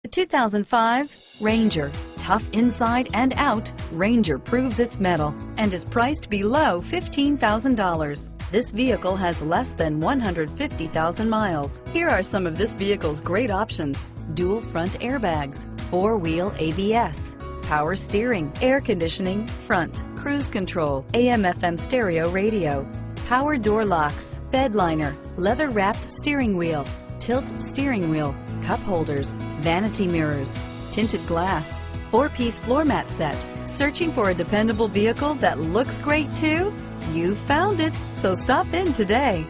The 2005 Ranger. Tough inside and out, Ranger proves its mettle and is priced below $15,000. This vehicle has less than 150,000 miles. Here are some of this vehicle's great options: dual front airbags, four-wheel ABS, power steering, air conditioning, front, cruise control, AM/FM stereo radio, power door locks, bed liner, leather-wrapped steering wheel, tilt steering wheel, cup holders, vanity mirrors, tinted glass, four-piece floor mat set. Searching for a dependable vehicle that looks great too? You found it, so stop in today.